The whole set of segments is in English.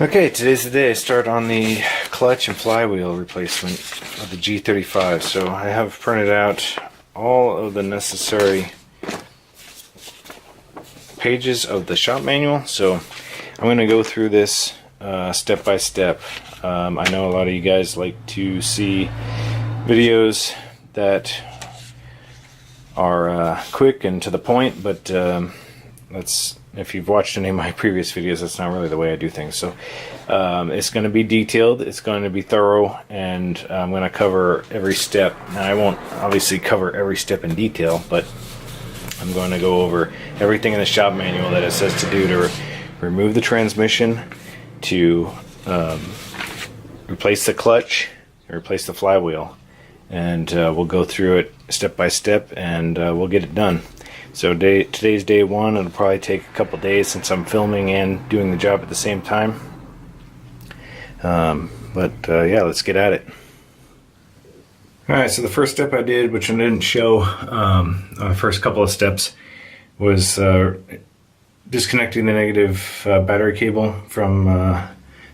Okay, today's the day I start on the clutch and flywheel replacement of the G35. So I have printed out all of the necessary pages of the shop manual. So I'm going to go through this step by step. I know a lot of you guys like to see videos that are quick and to the point, but if you've watched any of my previous videos, that's not really the way I do things. So it's going to be detailed, it's going to be thorough, and I'm going to cover every step. Now, I won't obviously cover every step in detail, but I'm going to go over everything in the shop manual that it says to do to remove the transmission, to replace the clutch, replace the flywheel, and we'll go through it step by step, and we'll get it done. So today's day one. It'll probably take a couple days since I'm filming and doing the job at the same time. Yeah, let's get at it. Alright, so the first step I did, which I didn't show the first couple of steps, was disconnecting the negative battery cable from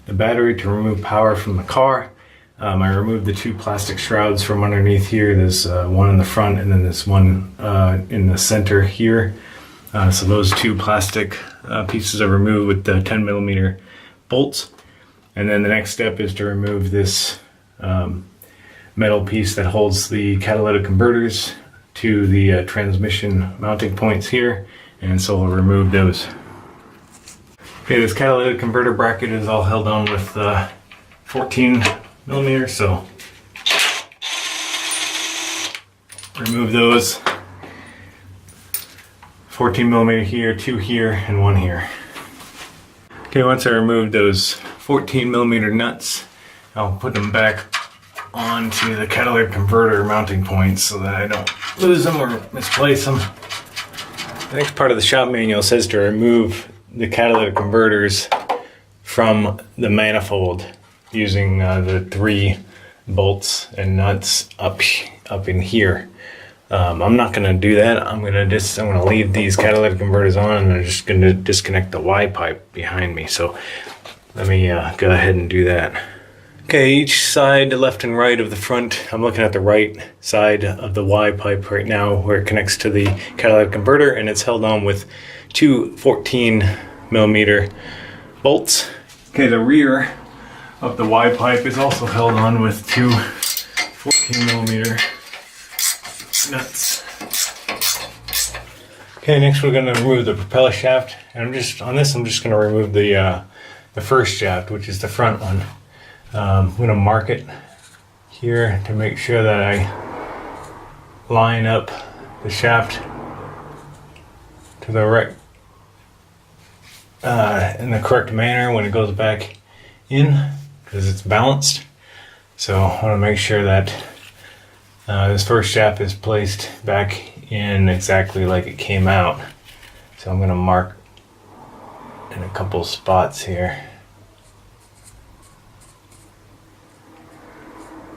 the battery to remove power from the car. I removed the two plastic shrouds from underneath here. There's one in the front and then there's one in the center here. So those two plastic pieces are removed with the 10mm bolts. And then the next step is to remove this metal piece that holds the catalytic converters to the transmission mounting points here. And so we'll remove those. Okay, this catalytic converter bracket is all held on with 14mm, so remove those. 14mm here, 2 here, and 1 here. Okay, once I remove those 14mm nuts, I'll put them back onto the catalytic converter mounting points so that I don't lose them or misplace them. The next part of the shop manual says to remove the catalytic converters from the manifold using the 3 bolts and nuts up in here. I'm not going to do that. I'm going to leave these catalytic converters on, and I'm just going to disconnect the Y pipe behind me. So let me go ahead and do that. Okay, each side, the left and right of the front, I'm looking at the right side of the Y pipe right now where it connects to the catalytic converter, and it's held on with 2 14mm bolts. Okay, the rear of the Y pipe is also held on with 2 14mm nuts. Okay, next we're going to remove the propeller shaft, and I'm just going to remove the first shaft, which is the front one. I'm going to mark it here to make sure that I line up the shaft to the right in the correct manner when it goes back in, because it's balanced. So I want to make sure that this first shaft is placed back in exactly like it came out. So I'm going to mark in a couple spots here.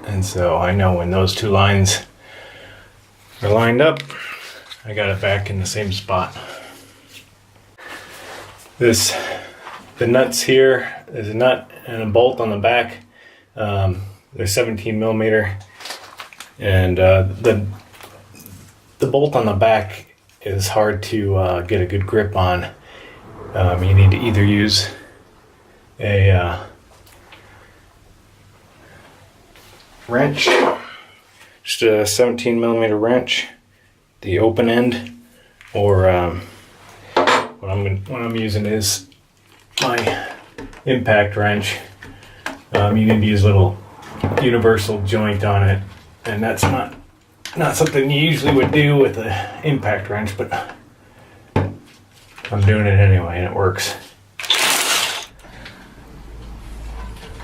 And so I know when those two lines are lined up, I got it back in the same spot. The nuts here, there's a nut and a bolt on the back. They're 17mm, and the bolt on the back is hard to get a good grip on. You need to either use a wrench, just a 17mm wrench, the open end, or what I'm using is my impact wrench. You need to use a little universal joint on it, and that's not something you usually would do with an impact wrench, but I'm doing it anyway, and it works.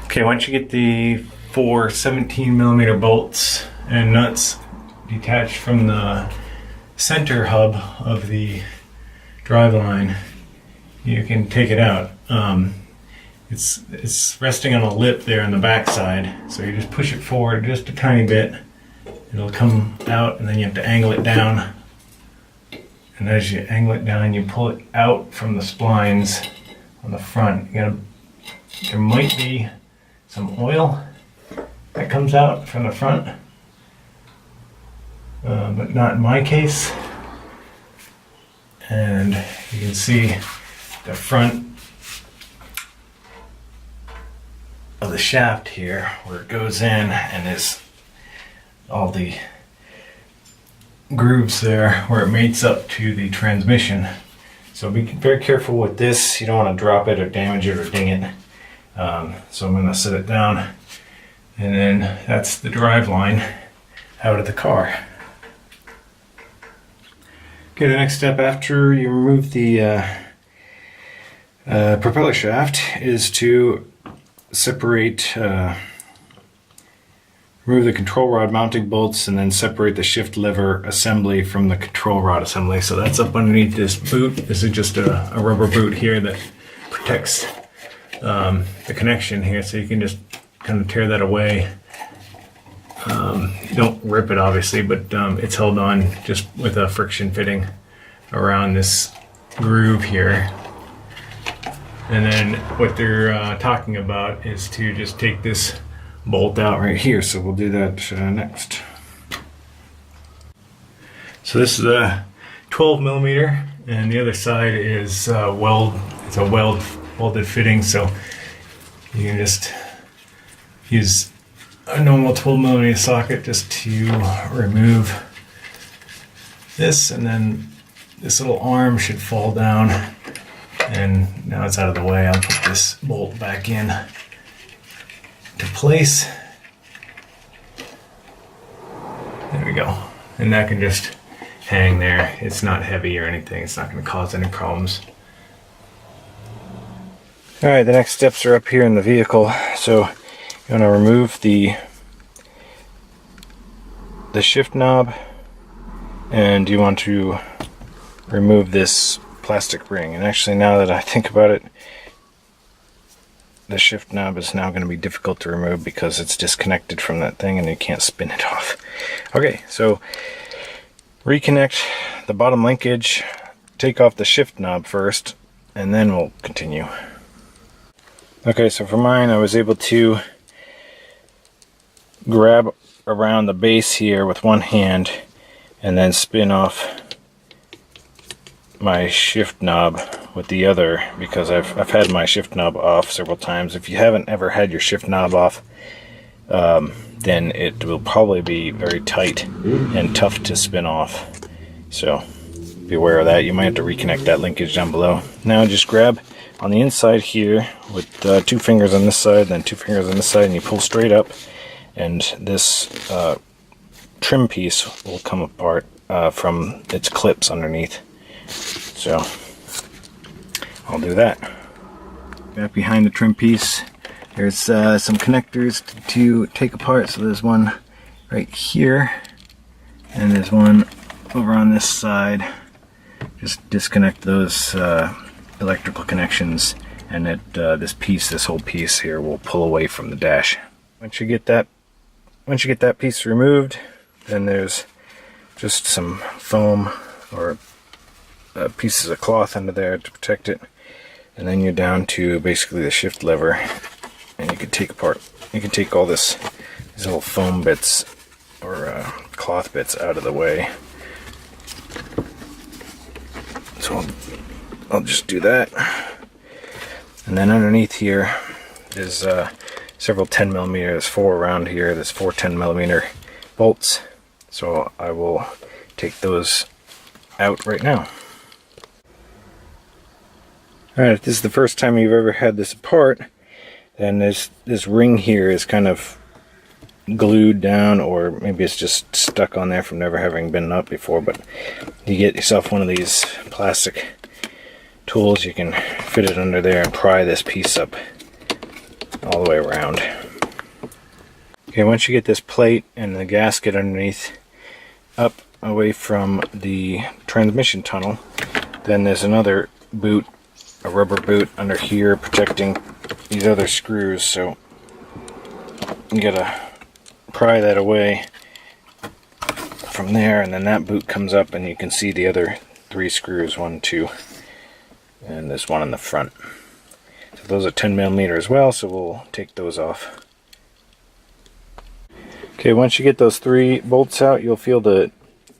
Okay, once you get the 4 17mm bolts and nuts detached from the center hub of the driveline, you can take it out. It's resting on a lip there on the back side, so you just push it forward just a tiny bit. It'll come out, and then you have to angle it down. And as you angle it down, you pull it out from the splines on the front. You gotta there might be some oil that comes out from the front, but not in my case. And you can see the front of the shaft here where it goes in, and is all the grooves there where it mates up to the transmission. So be very careful with this. You don't want to drop it or damage it or ding it. So I'm going to set it down, and then that's the drive line out of the car. Okay, the next step after you remove the propeller shaft is to separate, remove the control rod mounting bolts, and then separate the shift lever assembly from the control rod assembly. So that's up underneath this boot. This is just a rubber boot here that protects the connection here, so you can just kind of tear that away. You don't rip it obviously, but it's held on just with a friction fitting around this groove here. And then what they're talking about is to just take this bolt out right here, so we'll do that next. So this is a 12 millimeter, and the other side is it's a welded fitting, so you can just use a normal 12 millimeter socket just to remove this, and then this little arm should fall down, and now it's out of the way. I'll put this bolt back in to place. There we go. And that can just hang there. It's not heavy or anything. It's not going to cause any problems. Alright, the next steps are up here in the vehicle. So you want to remove the shift knob, and you want to remove this plastic ring. And actually, now that I think about it, the shift knob is now going to be difficult to remove because it's disconnected from that thing and you can't spin it off. Okay, so reconnect the bottom linkage, take off the shift knob first, and then we'll continue. Okay, so for mine, I was able to grab around the base here with one hand and then spin off my shift knob with the other, because I've had my shift knob off several times. If you haven't ever had your shift knob off, then it will probably be very tight and tough to spin off. So be aware of that. You might have to reconnect that linkage down below. Now just grab on the inside here with 2 fingers on this side, then 2 fingers on this side, and you pull straight up, and this trim piece will come apart from its clips underneath. So I'll do that. Back behind the trim piece, there's some connectors to take apart. So there's one right here, and there's one over on this side. Just disconnect those electrical connections, and this whole piece here will pull away from the dash. Once you get that piece removed, then there's just some foam or pieces of cloth under there to protect it, and then you're down to basically the shift lever, and you can take all these little foam bits or cloth bits out of the way. So I'll just do that, and then underneath here is several 10 millimeters, 4 around here. There's 4 10 millimeter bolts, so I will take those out right now. Alright, if this is the first time you've ever had this apart, then this ring here is kind of glued down, or maybe it's just stuck on there from never having been up before. But you get yourself one of these plastic tools, you can fit it under there and pry this piece up all the way around. Okay, once you get this plate and the gasket underneath up away from the transmission tunnel, then there's another boot, a rubber boot under here protecting these other screws. So you gotta pry that away from there, and then that boot comes up and you can see the other 3 screws, 1, 2, and there's one in the front. So those are 10 millimeter as well, so we'll take those off. Okay, once you get those 3 bolts out, you'll feel the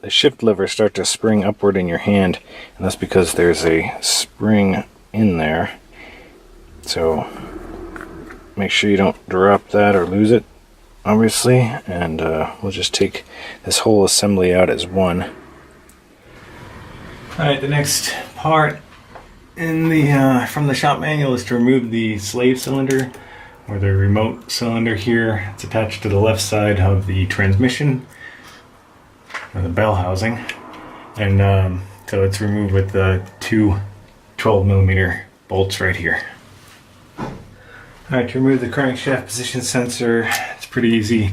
shift lever start to spring upward in your hand, and that's because there's a spring in there. So make sure you don't drop that or lose it, obviously, and we'll just take this whole assembly out as one. Alright, the next part in the from the shop manual is to remove the slave cylinder, or the remote cylinder here. It's attached to the left side of the transmission, or the bell housing, and so it's removed with the 2 12 millimeter bolts right here. Alright, to remove the crankshaft position sensor, it's pretty easy.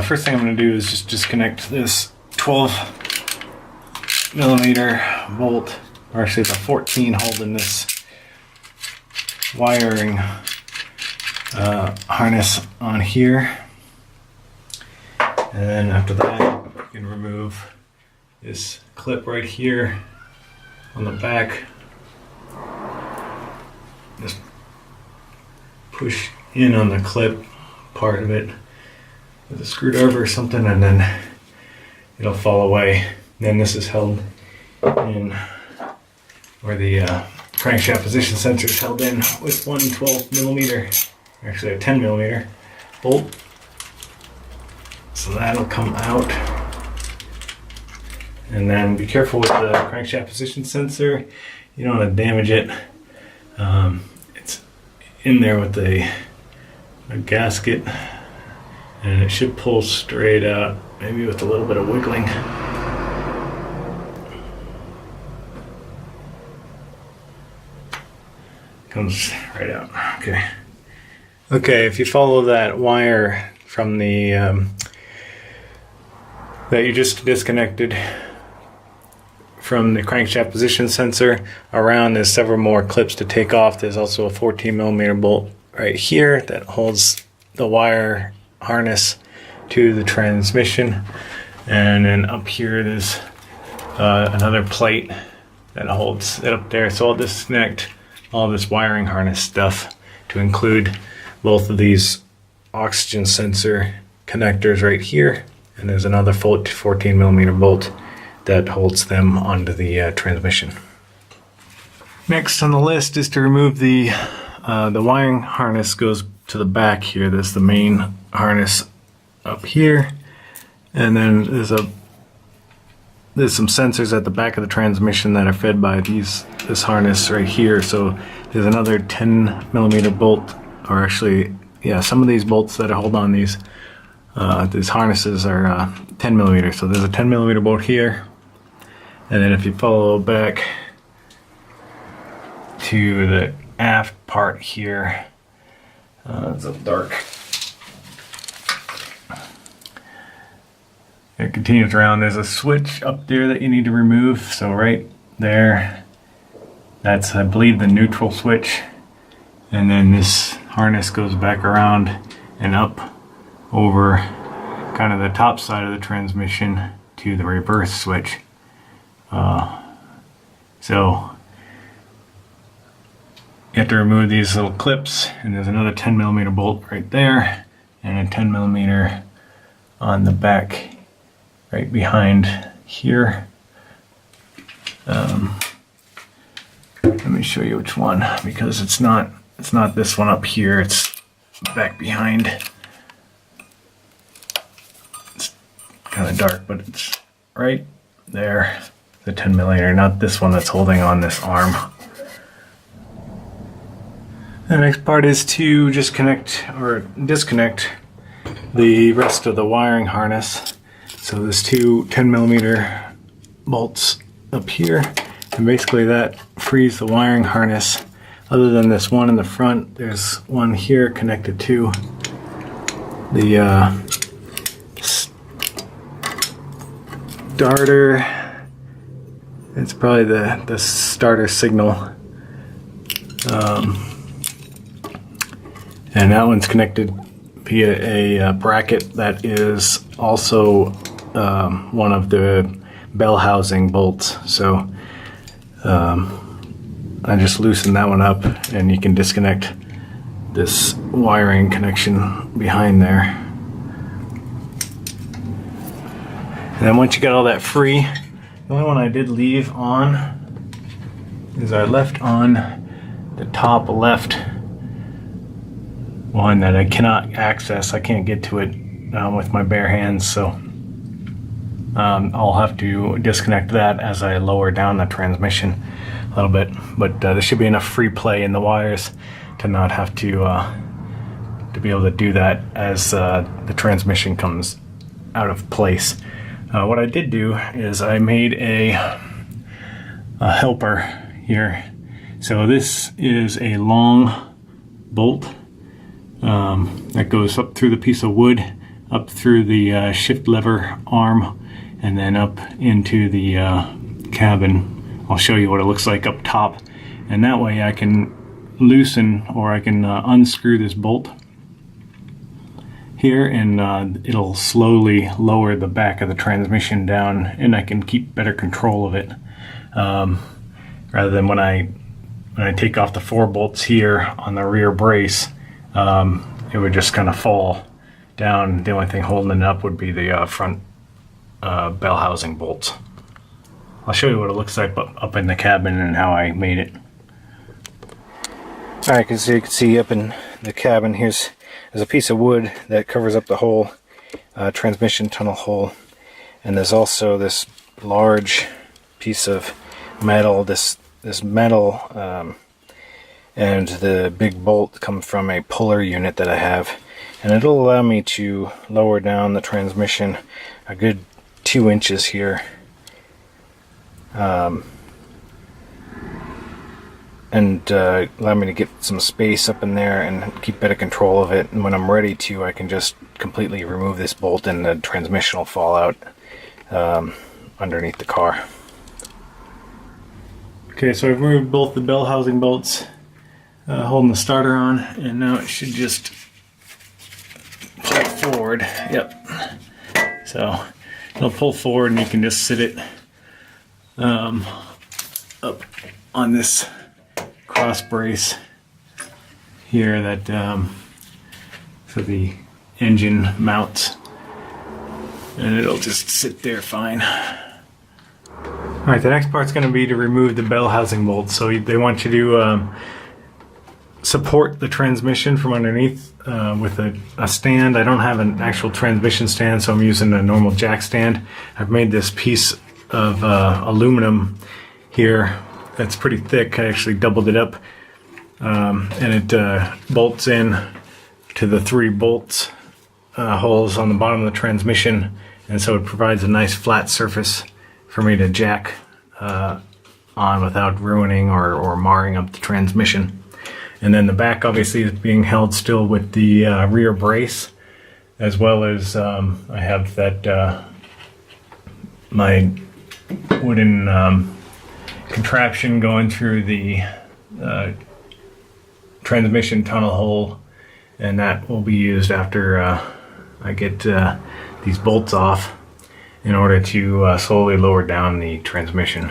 First thing I'm going to do is just disconnect this 12 millimeter bolt, or actually it's a 14 holding this wiring harness on here. And then after that, you can remove this clip right here on the back. Just push in on the clip part of it with a screwdriver or something, and then it'll fall away. Then this is held in, or the crankshaft position sensor is held in with one 12 millimeter, actually a 10 millimeter bolt. So that'll come out. And then be careful with the crankshaft position sensor. You don't want to damage it. It's in there with a gasket, and it should pull straight out, maybe with a little bit of wiggling. Comes right out. Okay. Okay, if you follow that wire from the that you just disconnected from the crankshaft position sensor around, there's several more clips to take off. There's also a 14 millimeter bolt right here that holds the wire harness to the transmission, and then up here there's another plate that holds it up there. So I'll disconnect all this wiring harness stuff to include both of these oxygen sensor connectors right here, and there's another 14 millimeter bolt that holds them onto the transmission. Next on the list is to remove the wiring harness. Goes to the back here. There's the main harness up here, and then there's some sensors at the back of the transmission that are fed by this harness right here. So there's another 10 millimeter bolt, or actually, yeah, some of these bolts that hold on these harnesses are 10 millimeter. So there's a 10 millimeter bolt here, and then if you follow back to the aft part here, it's a dark. It continues around. There's a switch up there that you need to remove. So right there, that's, I believe, the neutral switch. And then this harness goes back around and up over kind of the top side of the transmission to the reverse switch. So you have to remove these little clips, and there's another 10 millimeter bolt right there, and a 10 millimeter on the back right behind here. Let me show you which one, because it's not this one up here, it's back behind. It's kind of dark, but it's right there, the 10 millimeter, not this one that's holding on this arm. The next part is to just connect or disconnect the rest of the wiring harness. So there's two 10 millimeter bolts up here, and basically that frees the wiring harness. Other than this one in the front, there's one here connected to the starter. It's probably the starter signal. And that one's connected via a bracket that is also one of the bell housing bolts. So I just loosened that one up, and you can disconnect this wiring connection behind there. And then once you got all that free, the only one I did leave on is I left on the top left one that I cannot access. I can't get to it with my bare hands, so I'll have to disconnect that as I lower down the transmission a little bit. But there should be enough free play in the wires to not have to be able to do that as the transmission comes out of place. What I did do is I made a helper here. So this is a long bolt that goes up through the piece of wood, up through the shift lever arm, and then up into the cabin. I'll show you what it looks like up top, and that way I can loosen, or I can unscrew this bolt here, and it'll slowly lower the back of the transmission down, and I can keep better control of it, rather than when I take off the 4 bolts here on the rear brace, it would just kind of fall down. The only thing holding it up would be the front bell housing bolts. I'll show you what it looks like up in the cabin and how I made it. Alright, so you can see up in the cabin, there's a piece of wood that covers up the whole transmission tunnel hole, and there's also this large piece of metal, this metal, and the big bolt come from a puller unit that I have, and it'll allow me to lower down the transmission a good 2 inches here, and allow me to get some space up in there and keep better control of it. And when I'm ready to, I can just completely remove this bolt and the transmission will fall out underneath the car. Okay, so I've removed both the bell housing bolts holding the starter on, and now it should just pull forward. Yep. So it'll pull forward, and you can just sit it up on this cross brace here that for the engine mounts, and it'll just sit there fine. Alright, the next part's going to be to remove the bell housing bolts. So they want you to support the transmission from underneath with a stand. I don't have an actual transmission stand, so I'm using a normal jack stand. I've made this piece of aluminum here that's pretty thick. I actually doubled it up, and it bolts in to the 3 bolts holes on the bottom of the transmission, and so it provides a nice flat surface for me to jack on without ruining or marring up the transmission. And then the back obviously is being held still with the rear brace, as well as I have that my wooden contraption going through the transmission tunnel hole, and that will be used after I get these bolts off in order to slowly lower down the transmission.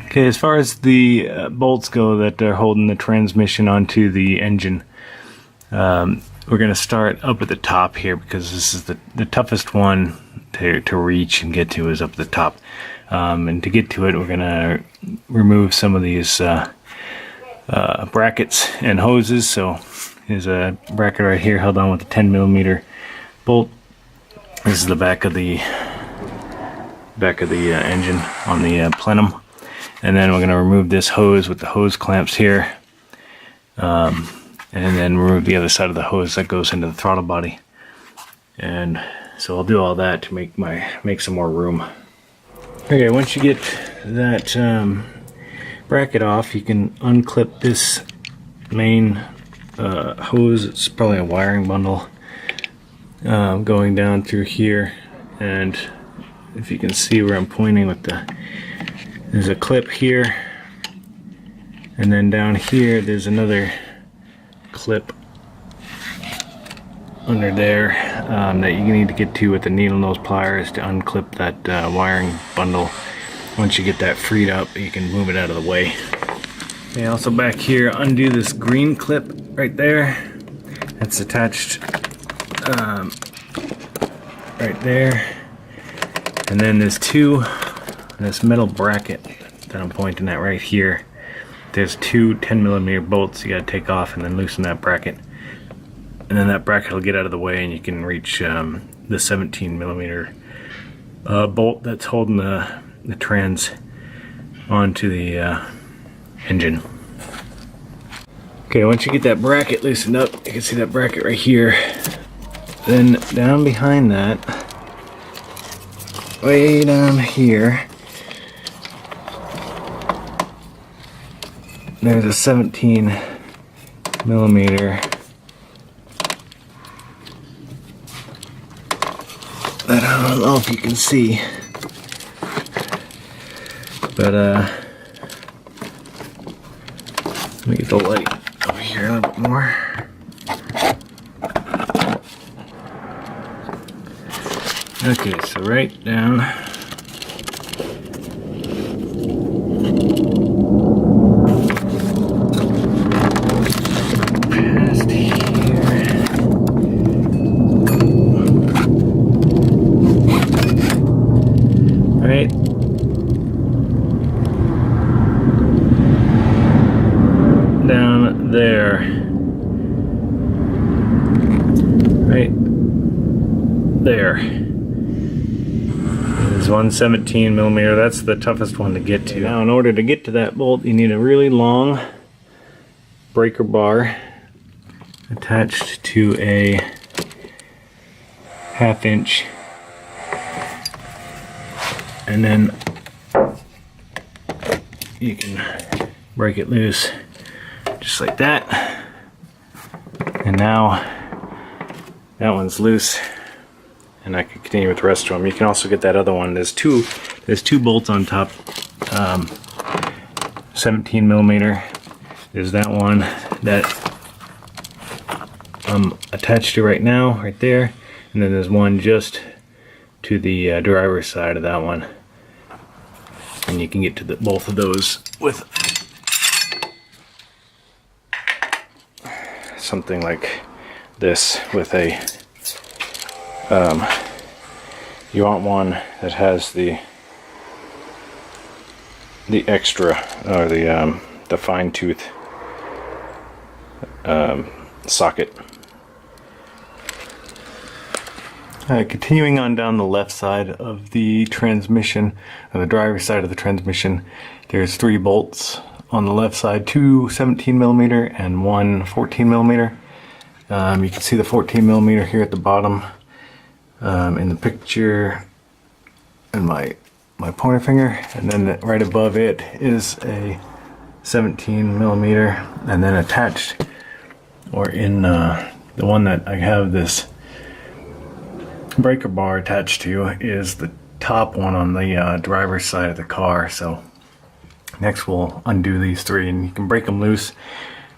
Okay, as far as the bolts go that are holding the transmission onto the engine, we're going to start up at the top here, because this is the toughest one to reach and get to, is up at the top. And to get to it, we're going to remove some of these brackets and hoses. So here's a bracket right here held on with a 10mm bolt. This is the back of the engine on the plenum. And then we're going to remove this hose with the hose clamps here, and then remove the other side of the hose that goes into the throttle body. And so I'll do all that to make some more room. Okay, once you get that bracket off, you can unclip this main hose. It's probably a wiring bundle going down through here, and if you can see where I'm pointing with there's a clip here, and then down here there's another clip under there that you need to get to with the needle nose pliers to unclip that wiring bundle. Once you get that freed up, you can move it out of the way. Okay, also back here, undo this green clip right there. That's attached right there. And then there's this metal bracket that I'm pointing at right here. There's two 10mm bolts you gotta take off and then loosen that bracket. And then that bracket will get out of the way and you can reach the 17mm bolt that's holding the trans onto the engine. Okay, once you get that bracket loosened up, you can see that bracket right here. Then down behind that, way down here, there's a 17mm that I don't know if you can see, but let me get the light over here a little bit more. Okay, so right down past here. Right down there. Right there. There's one 17mm, that's the toughest one to get to. Now in order to get to that bolt, you need a really long breaker bar attached to a 1/2 inch, and then you can break it loose just like that. And now that one's loose, and I can continue with the rest of them. You can also get that other one. There's two bolts on top, 17mm. There's that one that I'm attached to right now, right there, and then there's one just to the driver's side of that one. And you can get to both of those with something like this, with a you want one that has the extra, or the fine tooth socket. Continuing on down the left side of the transmission, or the driver's side of the transmission, there's 3 bolts on the left side, 2 17mm and 1 14mm. You can see the 14mm here at the bottom in the picture, and my pointer finger, and then right above it is a 17mm, and then attached, or in the one that I have this breaker bar attached to, is the top one on the driver's side of the car. So next we'll undo these 3, and you can break them loose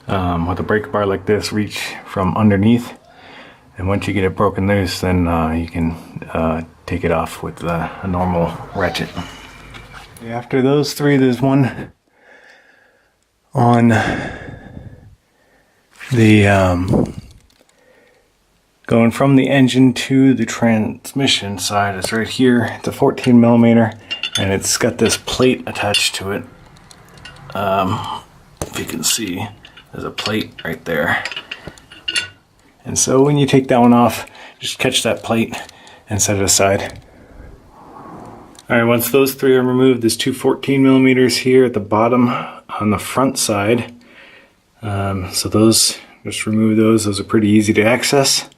with a breaker bar like this. Reach from underneath, and once you get it broken loose, then you can take it off with a normal ratchet. After those 3, there's one on the going from the engine to the transmission side. It's right here. It's a 14mm, and it's got this plate attached to it. If you can see, there's a plate right there. And so when you take that one off, just catch that plate and set it aside. Alright, once those 3 are removed, there's 2 14mm here at the bottom on the front side. So those, just remove those. Those are pretty easy to access.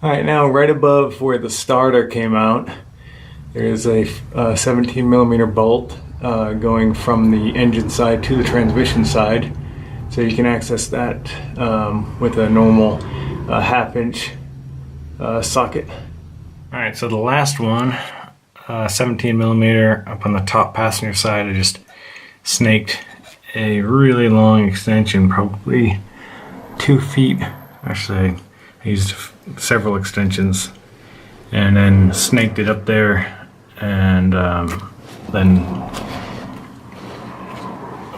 Alright, now right above where the starter came out, there's a 17mm bolt going from the engine side to the transmission side. So you can access that with a normal 1/2 inch socket. Alright, so the last one, 17mm up on the top passenger side, I just snaked a really long extension, probably 2 feet. Actually, I used several extensions, and then snaked it up there, and then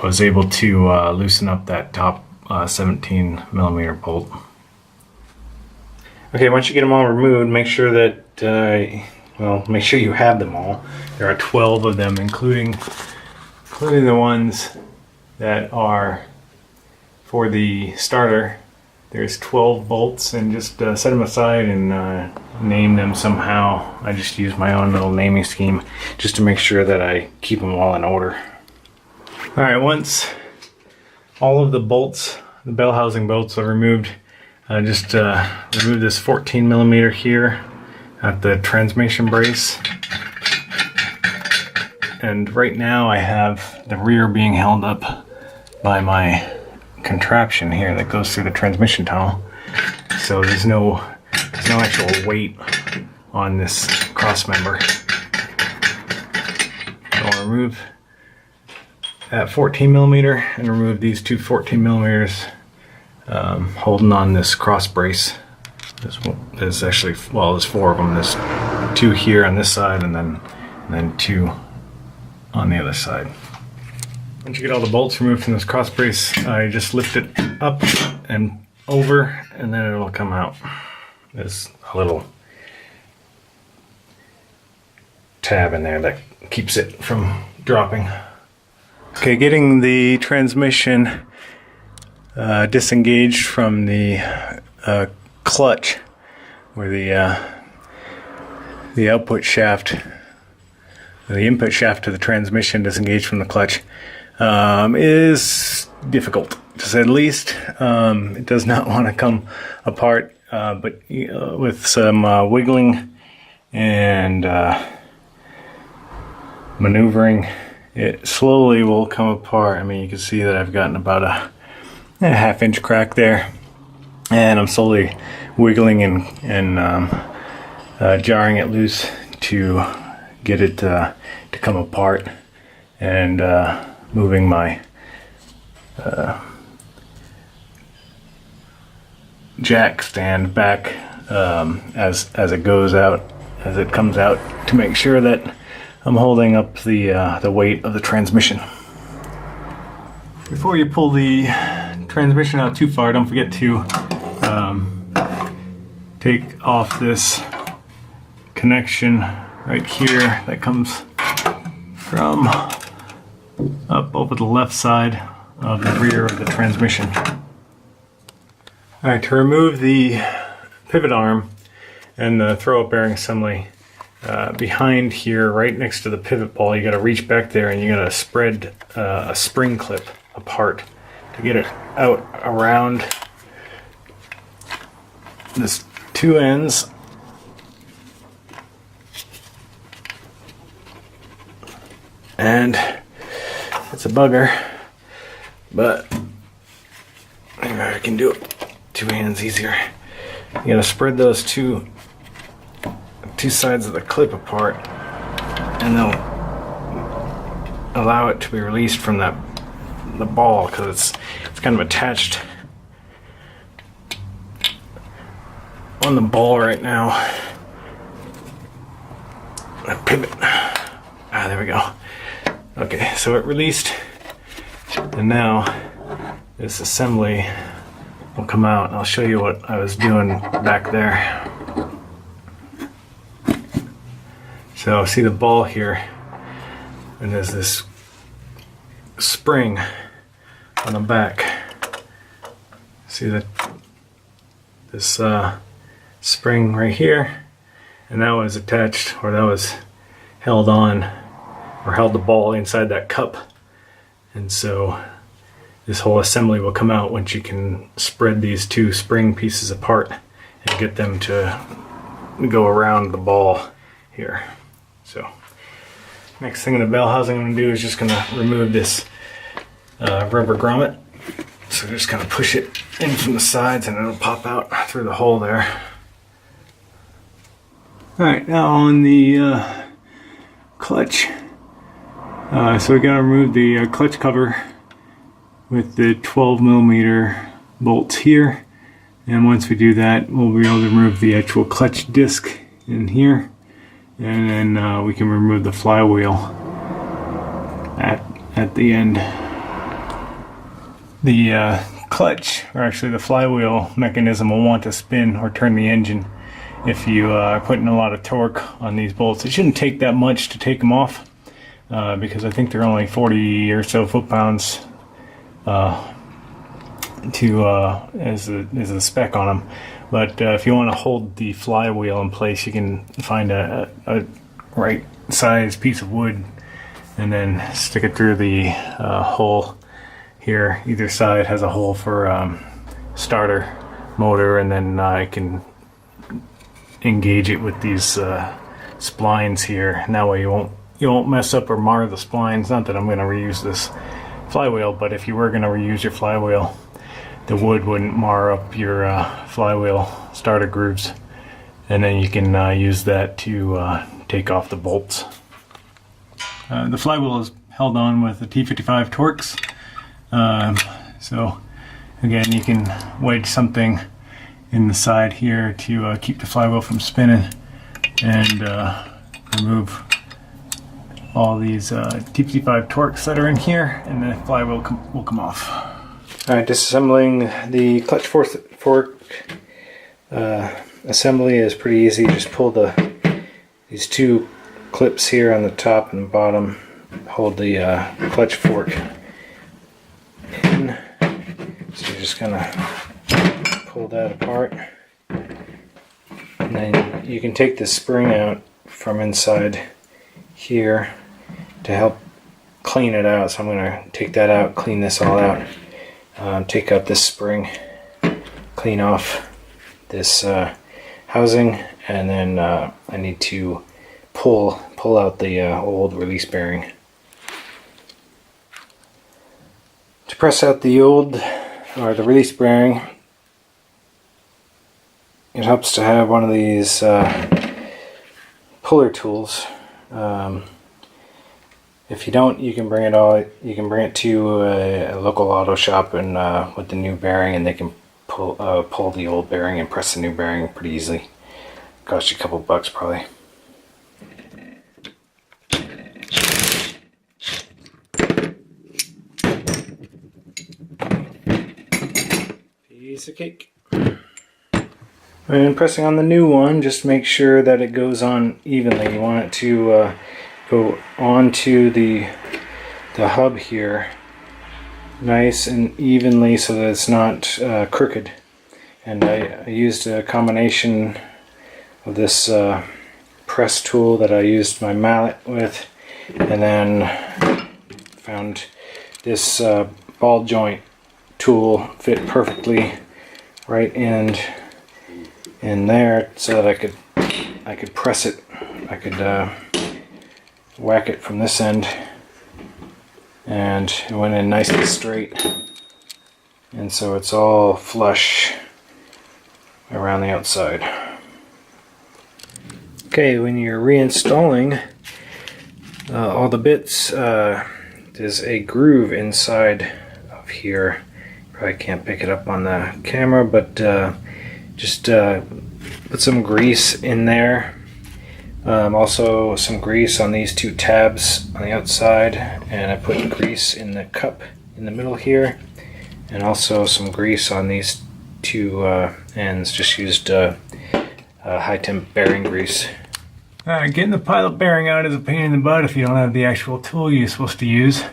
was able to loosen up that top 17 millimeter bolt. Okay, once you get them all removed, make sure that, well, make sure you have them all. There are 12 of them, including the ones that are for the starter. There's 12 bolts, and just set them aside and name them somehow. I just use my own little naming scheme just to make sure that I keep them all in order. Alright, once all of the bolts, the bell housing bolts are removed, just remove this 14 millimeter here at the transmission brace. And right now I have the rear being held up by my contraption here that goes through the transmission tunnel. So there's no actual weight on this cross member. I'll remove that 14 millimeter and remove these two 14 millimeters holding on this cross brace. There's actually, well, there's 4 of them. There's 2 here on this side, and then 2 on the other side. Once you get all the bolts removed from this cross brace, I just lift it up and over, and then it'll come out. There's a little tab in there that keeps it from dropping. Okay, getting the transmission disengaged from the clutch, where the output shaft, the input shaft to the transmission disengaged from the clutch, is difficult, to say the least. It does not want to come apart, but with some wiggling and maneuvering, it slowly will come apart. I mean, you can see that I've gotten about a half-inch crack there, and I'm slowly wiggling and jarring it loose to get it to come apart, and moving my jack stand back as it goes out, as it comes out, to make sure that I'm holding up the weight of the transmission. Before you pull the transmission out too far, don't forget to take off this connection right here that comes from up over the left side of the rear of the transmission. Alright, to remove the pivot arm and the throw-up bearing assembly, behind here, right next to the pivot ball, you got to reach back there and you got to spread a spring clip apart to get it out around this 2 ends. And it's a bugger, but maybe I can do it 2 hands easier. You gotta spread those two sides of the clip apart, and they'll allow it to be released from the ball, because it's kind of attached on the ball right now. A pivot. There we go. Okay, so it released, and now this assembly will come out, and I'll show you what I was doing back there. So see the ball here, and there's this spring on the back. See this spring right here, and that was attached, or that was held on, or held the ball inside that cup. And so this whole assembly will come out once you can spread these 2 spring pieces apart and get them to go around the ball here. So next thing in the bell housing I'm going to do is just going to remove this rubber grommet. So just kind of push it in from the sides and it'll pop out through the hole there. Alright, now on the clutch. So we got to remove the clutch cover with the 12 millimeter bolts here, and once we do that, we'll be able to remove the actual clutch disc in here, and then we can remove the flywheel at the end. The clutch, or actually the flywheel mechanism, will want to spin or turn the engine if you are putting a lot of torque on these bolts. It shouldn't take that much to take them off because I think they're only 40 or so foot-pounds as a spec on them. But if you want to hold the flywheel in place, you can find a right size piece of wood and then stick it through the hole here. Either side has a hole for starter motor, and then I can engage it with these splines here, and that way you won't mess up or mar the splines. Not that I'm going to reuse this flywheel, but if you were going to reuse your flywheel, the wood wouldn't mar up your flywheel starter grooves, and then you can use that to take off the bolts. The flywheel is held on with the T55 Torx. So again, you can wedge something in the side here to keep the flywheel from spinning, and remove all these T55 Torx that are in here, and the flywheel will come off. Alright, disassembling the clutch fork assembly is pretty easy. Just pull these two clips here on the top and the bottom, hold the clutch fork in. So you're just gonna pull that apart, and then you can take the spring out from inside here to help clean it out. So I'm gonna take that out, clean this all out, take out this spring, clean off this housing, and then I need to pull out the old release bearing. To press out the old, or the release bearing, it helps to have one of these puller tools. If you don't, you can bring it to a local auto shop and with the new bearing, and they can pull the old bearing and press the new bearing pretty easily. Cost you a couple bucks probably. Piece of cake. And pressing on the new one, just make sure that it goes on evenly. You want it to go onto the hub here nice and evenly so that it's not crooked. And I used a combination of this press tool that I used my mallet with, and then found this ball joint tool fit perfectly right in there, so that I could press it. I could whack it from this end, and it went in nice and straight, and so it's all flush around the outside. Okay, when you're reinstalling all the bits, there's a groove inside of here. Probably can't pick it up on the camera, but just put some grease in there. Also some grease on these two tabs on the outside, and I put grease in the cup in the middle here, and also some grease on these two ends. Just used high temp bearing grease. Alright, getting the pilot bearing out is a pain in the butt if you don't have the actual tool you're supposed to use.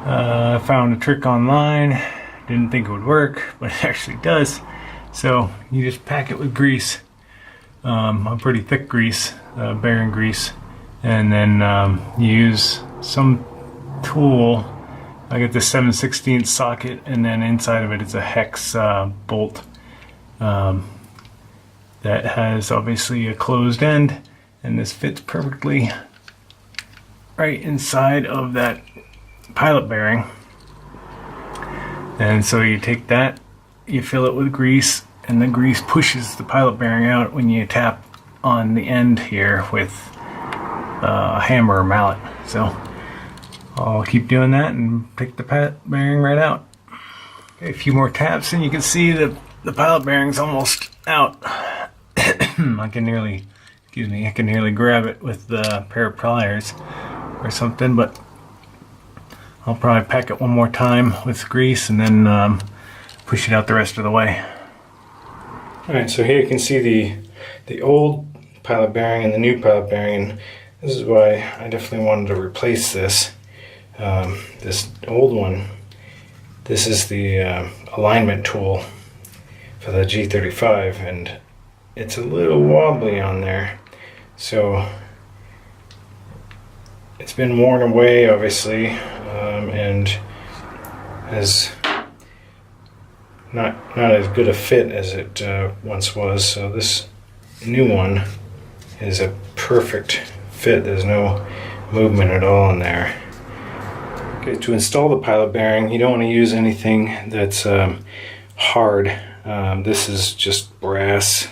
I found a trick online. Didn't think it would work, but it actually does. So you just pack it with grease, a pretty thick grease, bearing grease, and then you use some tool. I get the 7/16 socket, and then inside of it is a hex bolt that has obviously a closed end, and this fits perfectly right inside of that pilot bearing. And so you take that, you fill it with grease, and the grease pushes the pilot bearing out when you tap on the end here with a hammer or mallet. So I'll keep doing that and take the pilot bearing right out. Okay, a few more taps and you can see that the pilot bearing's almost out. I can nearly grab it with the pair of pliers or something, but I'll probably pack it one more time with grease and then push it out the rest of the way. Alright, so here you can see the old pilot bearing and the new pilot bearing. And this is why I definitely wanted to replace this. This old one, this is the alignment tool for the G35, and it's a little wobbly on there. So it's been worn away, obviously, and has not as good a fit as it once was. So this new one is a perfect fit. There's no movement at all in there. Okay, to install the pilot bearing, you don't want to use anything that's hard. This is just brass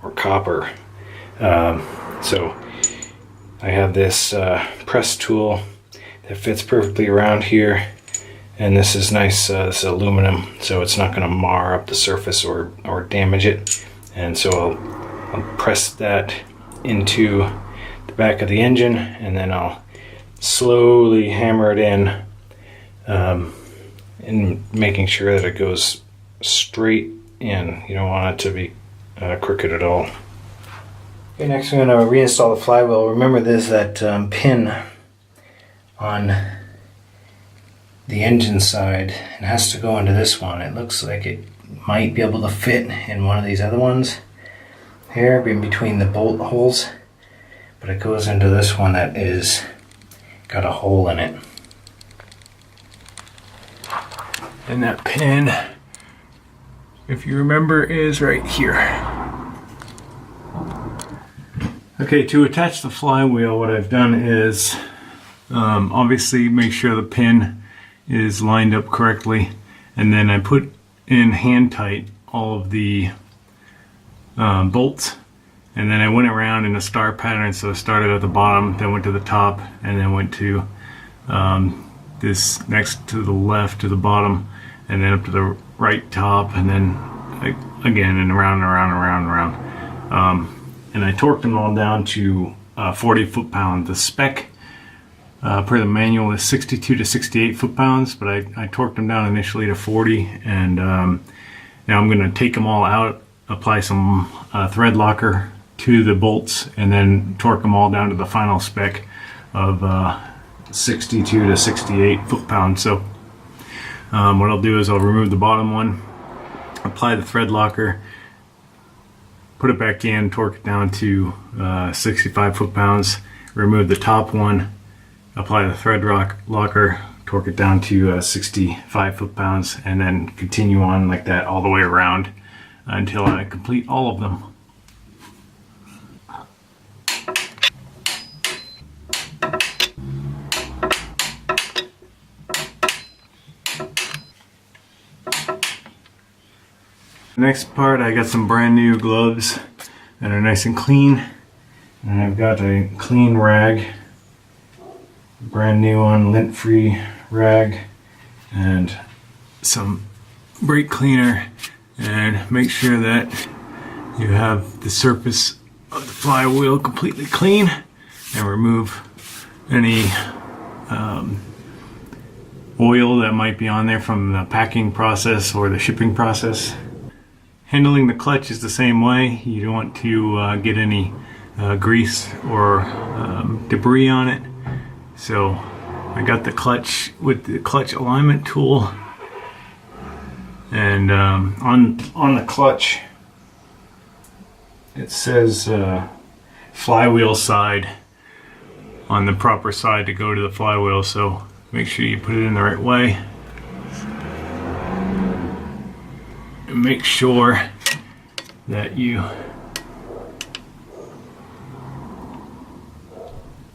or copper. So I have this press tool that fits perfectly around here, and this is nice. This is aluminum, so it's not going to mar up the surface or damage it. And so I'll press that into the back of the engine, and then I'll slowly hammer it in, making sure that it goes straight in. You don't want it to be crooked at all. Okay, next we're going to reinstall the flywheel. Remember there's that pin on the engine side. It has to go into this one. It looks like it might be able to fit in one of these other ones here in between the bolt holes, but it goes into this one that is got a hole in it. And that pin, if you remember, is right here. Okay, to attach the flywheel, what I've done is obviously make sure the pin is lined up correctly, and then I put in hand tight all of the bolts, and then I went around in a star pattern. So I started at the bottom, then went to the top, and then went to this next to the left to the bottom, and then up to the right top, and then again and around and around and around and around. And I torqued them all down to 40 foot-pound. The spec per the manual is 62 to 68 foot-pounds, but I torqued them down initially to 40, and now I'm going to take them all out, apply some thread locker to the bolts, and then torque them all down to the final spec of 62 to 68 foot-pounds. So what I'll do is I'll remove the bottom one, apply the thread locker, put it back in, torque it down to 65 foot-pounds, remove the top one, apply the thread locker, torque it down to 65 foot-pounds, and then continue on like that all the way around until I complete all of them. The next part, I got some brand new gloves that are nice and clean, and I've got a clean rag, brand new one, lint-free rag, and some brake cleaner, and make sure that you have the surface of the flywheel completely clean, and remove any oil that might be on there from the packing process or the shipping process. Handling the clutch is the same way. You don't want to get any grease or debris on it. So I got the clutch with the clutch alignment tool, and on the clutch it says flywheel side on the proper side to go to the flywheel, so make sure you put it in the right way. Make sure that you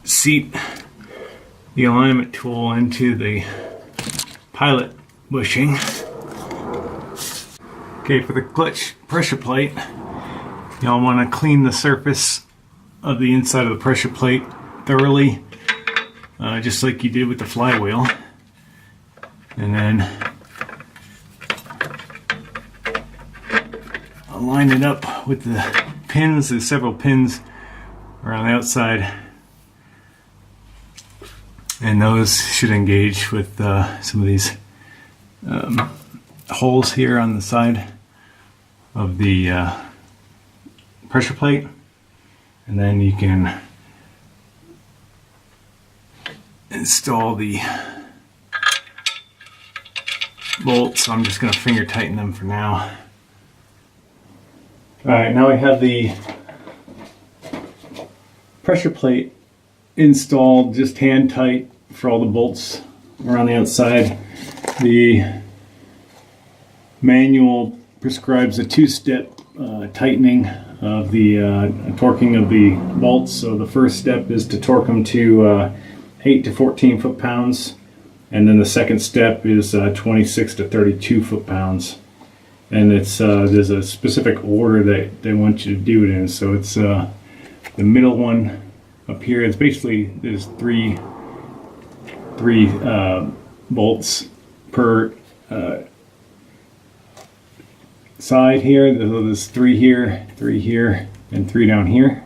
seat the alignment tool into the pilot bushing. Okay, for the clutch pressure plate, y'all want to clean the surface of the inside of the pressure plate thoroughly, just like you did with the flywheel, and then line it up with the pins. There's several pins around the outside, and those should engage with some of these holes here on the side of the pressure plate, and then you can install the bolts. So I'm just going to finger tighten them for now. Alright, now we have the pressure plate installed, just hand tight for all the bolts around the outside. The manual prescribes a two-step tightening of the torquing of the bolts. So the first step is to torque them to 8 to 14 foot-pounds, and then the second step is 26 to 32 foot-pounds. And it's there's a specific order that they want you to do it in. So it's the middle one up here. It's basically there's three bolts per side here. There's three here, and three down here.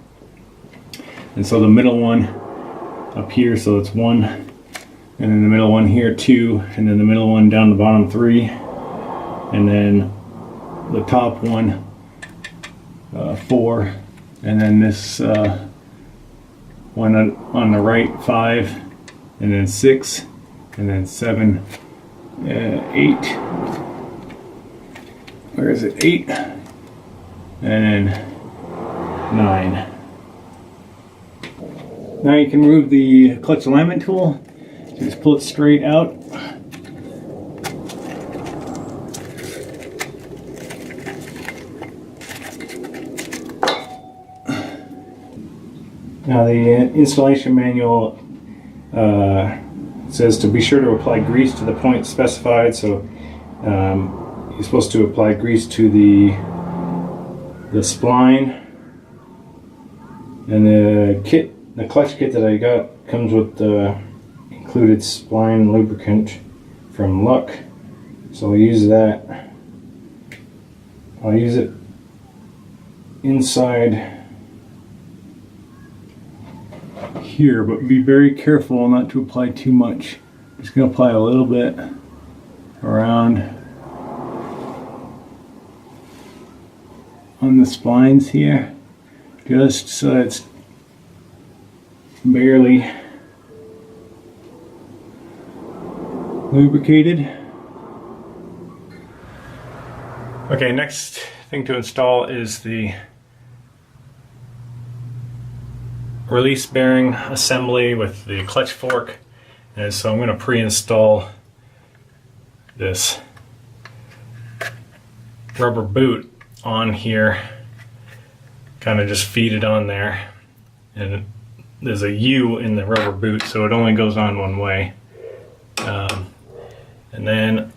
And so the middle one up here, so it's 1, and then the middle one here 2, and then the middle one down the bottom 3, and then the top one 4, and then this one on the right 5, and then 6, and then 7, 8. Where is it? 8, and then 9. Now you can remove the clutch alignment tool. So just pull it straight out. Now the installation manual says to be sure to apply grease to the point specified. So you're supposed to apply grease to the spline. And the clutch kit that I got comes with the included spline lubricant from Luck. So I'll use that. I'll use it inside here, but be very careful not to apply too much. I'm just going to apply a little bit around on the splines here, just so it's barely lubricated. Okay, next thing to install is the release bearing assembly with the clutch fork. And so I'm going to pre-install this rubber boot on here, kind of just feed it on there, and there's a U in the rubber boot, so it only goes on one way. And then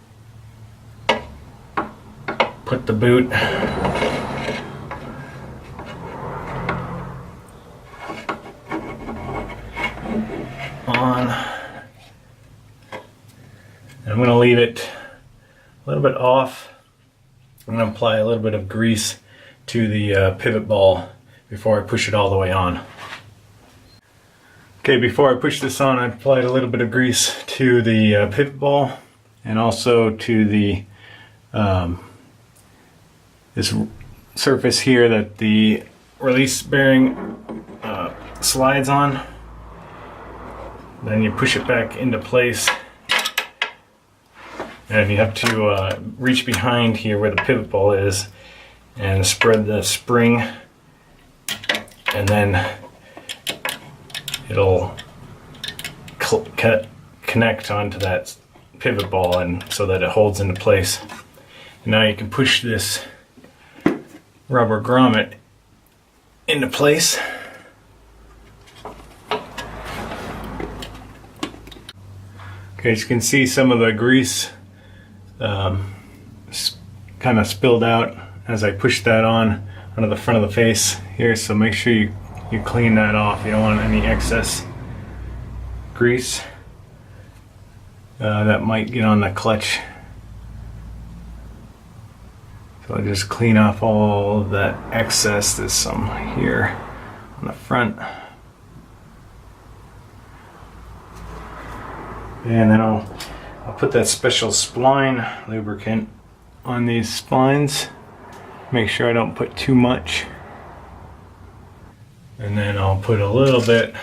put the boot on. And I'm going to leave it a little bit off. I'm going to apply a little bit of grease to the pivot ball before I push it all the way on. Okay, before I push this on, I applied a little bit of grease to the pivot ball, and also to the this surface here that the release bearing slides on. Then you push it back into place, and you have to reach behind here where the pivot ball is and spread the spring, and then it'll connect onto that pivot ball, and so that it holds into place. And now you can push this rubber grommet into place. Okay, as you can see, some of the grease kind of spilled out as I pushed that on onto the front of the face here, so make sure you clean that off. You don't want any excess grease that might get on the clutch. So I'll just clean off all of that excess. There's some here on the front. And then I'll put that special spline lubricant on these splines. Make sure I don't put too much. And then I'll put a little bit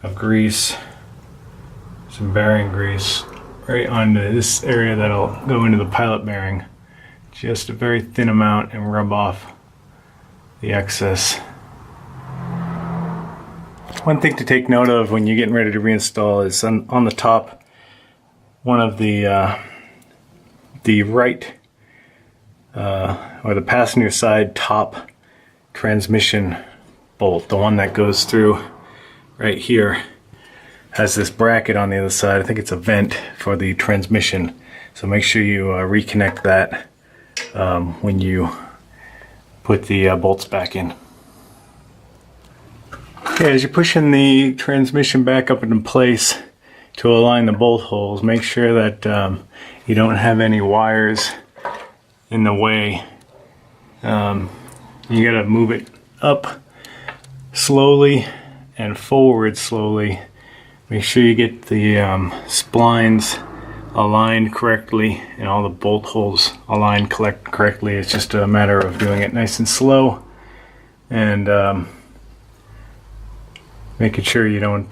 of grease, some bearing grease, right onto this area that'll go into the pilot bearing. Just a very thin amount, and rub off the excess. One thing to take note of when you're getting ready to reinstall is on the top, one of the right or the passenger side top transmission bolt, the one that goes through right here, has this bracket on the other side. I think it's a vent for the transmission, so make sure you reconnect that when you put the bolts back in. Okay, as you're pushing the transmission back up into place to align the bolt holes, make sure that you don't have any wires in the way. You gotta move it up slowly and forward slowly. Make sure you get the splines aligned correctly and all the bolt holes aligned correctly. It's just a matter of doing it nice and slow, and making sure you don't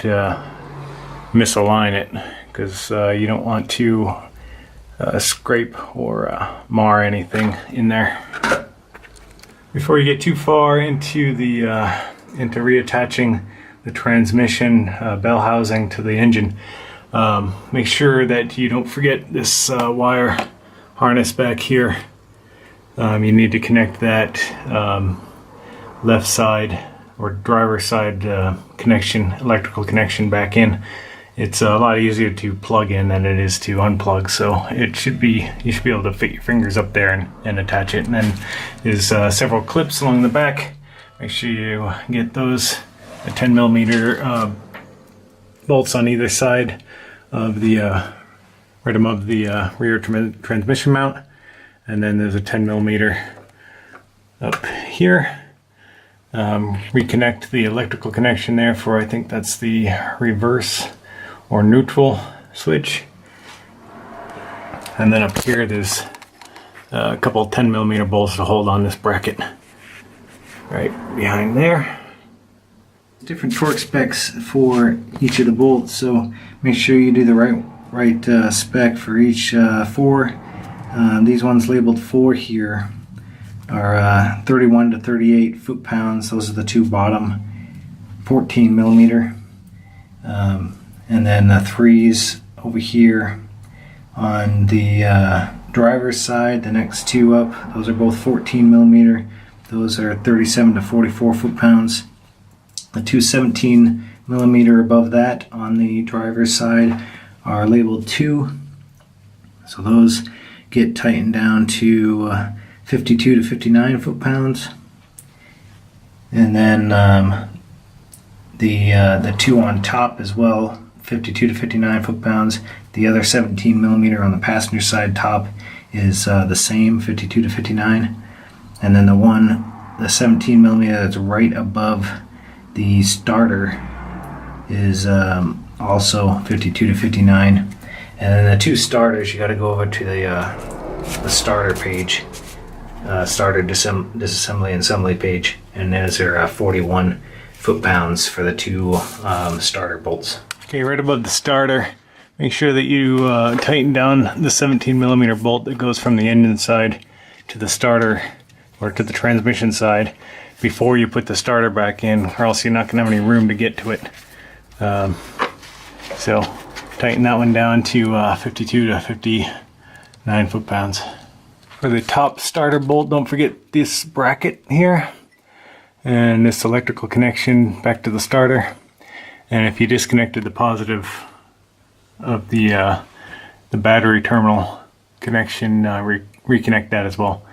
misalign it, because you don't want to scrape or mar anything in there. Before you get too far into into reattaching the transmission bell housing to the engine, make sure that you don't forget this wire harness back here. You need to connect that left side or driver side connection, electrical connection, back in. It's a lot easier to plug in than it is to unplug, so you should be able to fit your fingers up there and attach it. And then there's several clips along the back. Make sure you get those 10mm bolts on either side of the right above the rear transmission mount, and then there's a 10mm up here. Reconnect the electrical connection there for, I think that's the reverse or neutral switch. And then up here there's a couple 10mm bolts to hold on this bracket right behind there. Different torque specs for each of the bolts, so make sure you do the right spec for each 4. These ones labeled 4 here are 31 to 38 foot-pounds. Those are the two bottom, 14mm. And then the 3s over here on the driver's side, the next two up, those are both 14mm. Those are 37 to 44 foot-pounds. The two 17mm above that on the driver's side are labeled 2. So those get tightened down to 52 to 59 foot-pounds. And then the two on top as well, 52 to 59 foot-pounds. The other 17mm on the passenger side top is the same, 52 to 59. And then the 17mm that's right above the starter is also 52 to 59. And then the two starters, you got to go over to the starter page, starter disassembly and assembly page, and those are 41 foot-pounds for the two starter bolts. Okay, right above the starter, make sure that you tighten down the 17mm bolt that goes from the engine side to the starter or to the transmission side before you put the starter back in, or else you're not going to have any room to get to it. So tighten that one down to 52 to 59 foot-pounds. For the top starter bolt, don't forget this bracket here and this electrical connection back to the starter. And if you disconnected the positive of the battery terminal connection, reconnect that as well.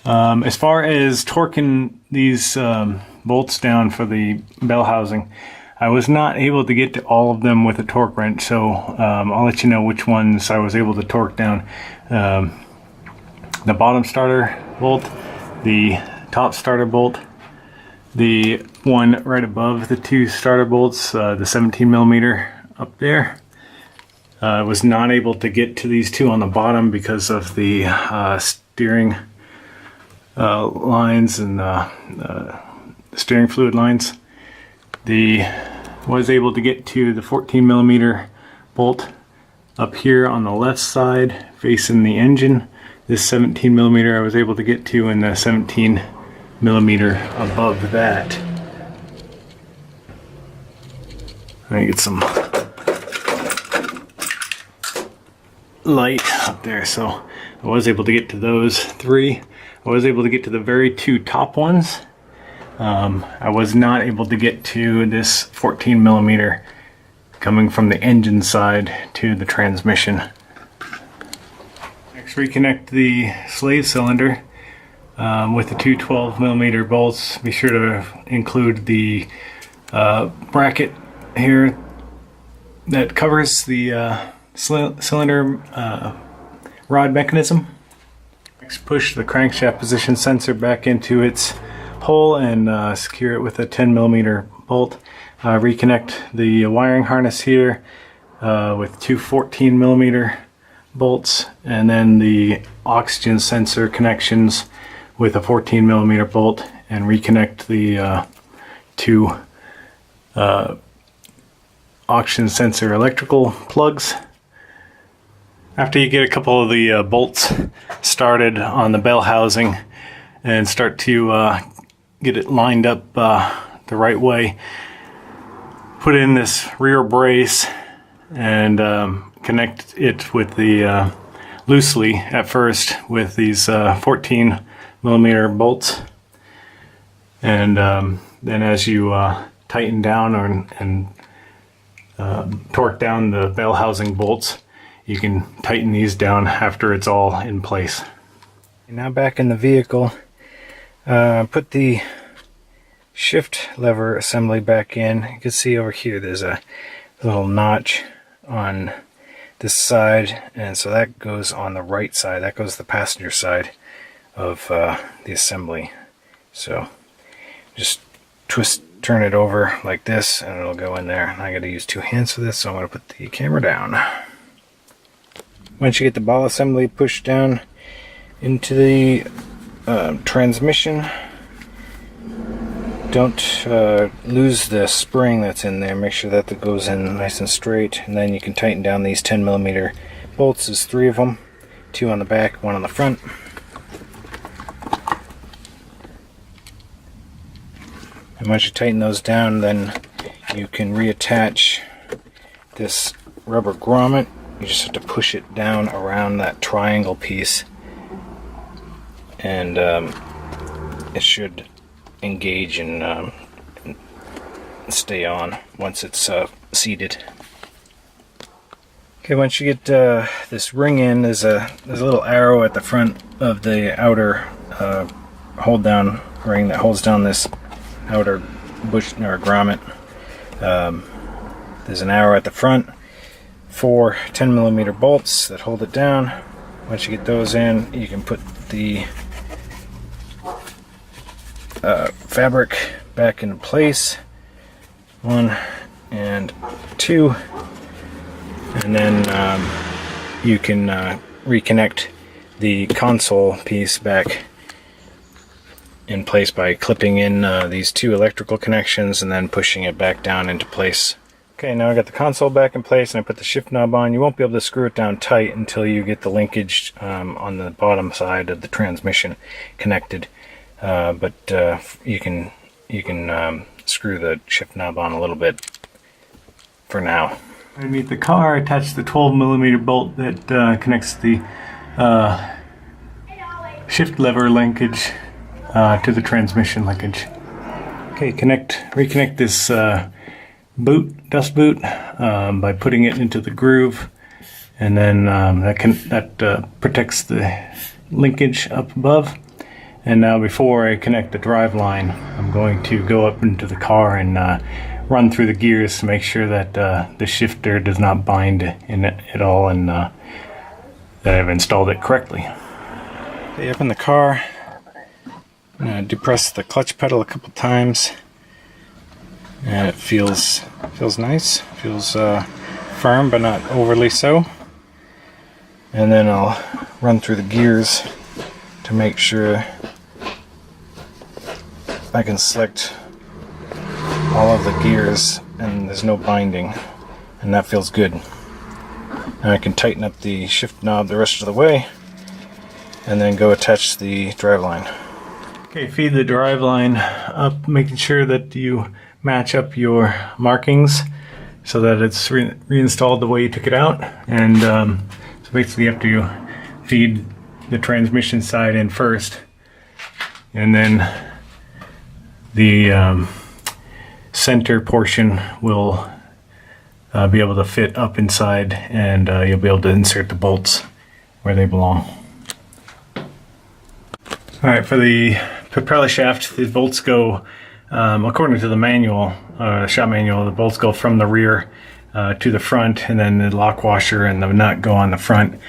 As far as torquing these bolts down for the bell housing, I was not able to get to all of them with a torque wrench, so I'll let you know which ones I was able to torque down. The bottom starter bolt, the top starter bolt, the one right above the two starter bolts, the 17mm up there. I was not able to get to these two on the bottom because of the steering lines and steering fluid lines. Was able to get to the 14mm bolt up here on the left side facing the engine. This 17mm I was able to get to, and the 17mm above that. Let me get some light up there. So I was able to get to those three. I was able to get to the very two top ones. I was not able to get to this 14mm coming from the engine side to the transmission. Next, reconnect the slave cylinder with the two 12mm bolts. Be sure to include the bracket here that covers the cylinder rod mechanism. Next, push the crankshaft position sensor back into its hole and secure it with a 10mm bolt. Reconnect the wiring harness here with two 14mm bolts, and then the oxygen sensor connections with a 14mm bolt, and reconnect the two oxygen sensor electrical plugs. After you get a couple of the bolts started on the bell housing and start to get it lined up the right way, put in this rear brace and connect it with the loosely at first with these 14mm bolts, and then as you tighten down and torque down the bell housing bolts, you can tighten these down after it's all in place. Now back in the vehicle, put the shift lever assembly back in. You can see over here there's a little notch on this side, and so that goes on the right side. That goes the passenger side of the assembly. So just turn it over like this and it'll go in there. I got to use two hands for this, so I'm going to put the camera down. Once you get the ball assembly pushed down into the transmission, don't lose the spring that's in there. Make sure that goes in nice and straight, and then you can tighten down these 10mm bolts. There's three of them, two on the back, one on the front. And once you tighten those down, then you can reattach this rubber grommet. You just have to push it down around that triangle piece, and it should engage and stay on once it's seated. Okay, once you get this ring in, there's a little arrow at the front of the outer hold down ring that holds down this outer bush or grommet. There's an arrow at the front, 4 10mm bolts that hold it down. Once you get those in, you can put the fabric back into place, 1 and 2, and then you can reconnect the console piece back in place by clipping in these two electrical connections and then pushing it back down into place. Okay, now I got the console back in place and I put the shift knob on. You won't be able to screw it down tight until you get the linkage on the bottom side of the transmission connected, but you can screw the shift knob on a little bit for now. Underneath the car, I attached the 12mm bolt that connects the shift lever linkage to the transmission linkage. Okay, reconnect this dust boot by putting it into the groove, and then that protects the linkage up above. And now before I connect the drive line, I'm going to go up into the car and run through the gears to make sure that the shifter does not bind in it at all, and that I've installed it correctly. Okay, up in the car, I'm going to depress the clutch pedal a couple times, and it feels nice. Feels firm, but not overly so. And then I'll run through the gears to make sure I can select all of the gears and there's no binding, and that feels good. Now I can tighten up the shift knob the rest of the way and then go attach the driveline. Okay, feed the driveline up, making sure that you match up your markings so that it's reinstalled the way you took it out. And so basically you have to feed the transmission side in first, and then the center portion will be able to fit up inside, and you'll be able to insert the bolts where they belong. Alright, for the propeller shaft, the bolts go, according to the manual, shop manual, the bolts go from the rear to the front, and then the lock washer and the nut go on the front.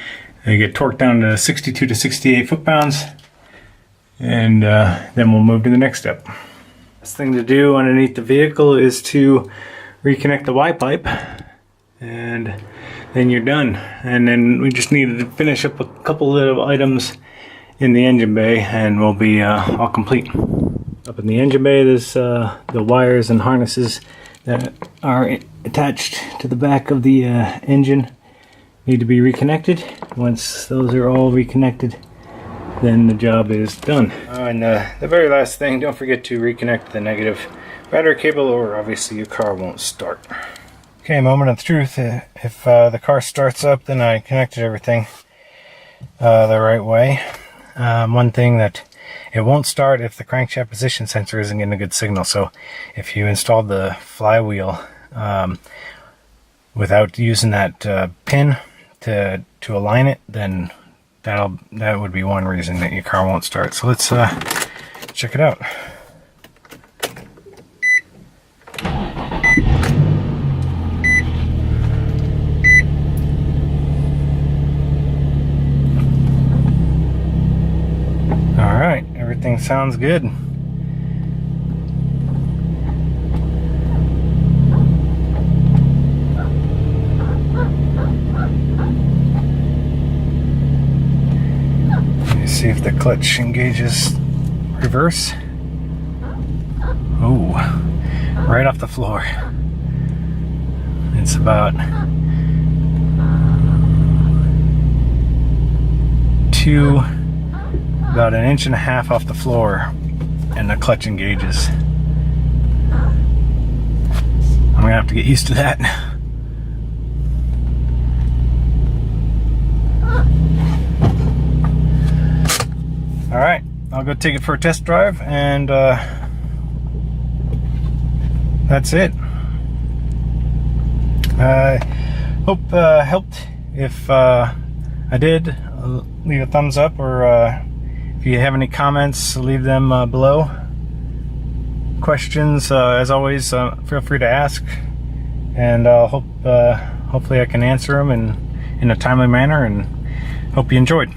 They get torqued down to 62 to 68 foot-pounds, and then we'll move to the next step. Last thing to do underneath the vehicle is to reconnect the Y-pipe, and then you're done. And then we just need to finish up a couple of items in the engine bay, and we'll be all complete. Up in the engine bay, there's the wires and harnesses that are attached to the back of the engine need to be reconnected. Once those are all reconnected, then the job is done. And the very last thing, don't forget to reconnect the negative battery cable, or obviously your car won't start. Okay, moment of truth. If the car starts up, then I connected everything the right way. One thing that it won't start if the crankshaft position sensor isn't getting a good signal. So if you installed the flywheel without using that pin to align it, then that would be one reason that your car won't start. So let's check it out. All right, everything sounds good. See if the clutch engages reverse. Oh, right off the floor. It's about about an inch and a half off the floor, and the clutch engages. I'm gonna have to get used to that. Alright, I'll go take it for a test drive, and that's it. Hope helped. If I did, leave a thumbs up, or if you have any comments, leave them below. Questions, as always, feel free to ask, and hopefully I can answer them in a timely manner, and hope you enjoyed.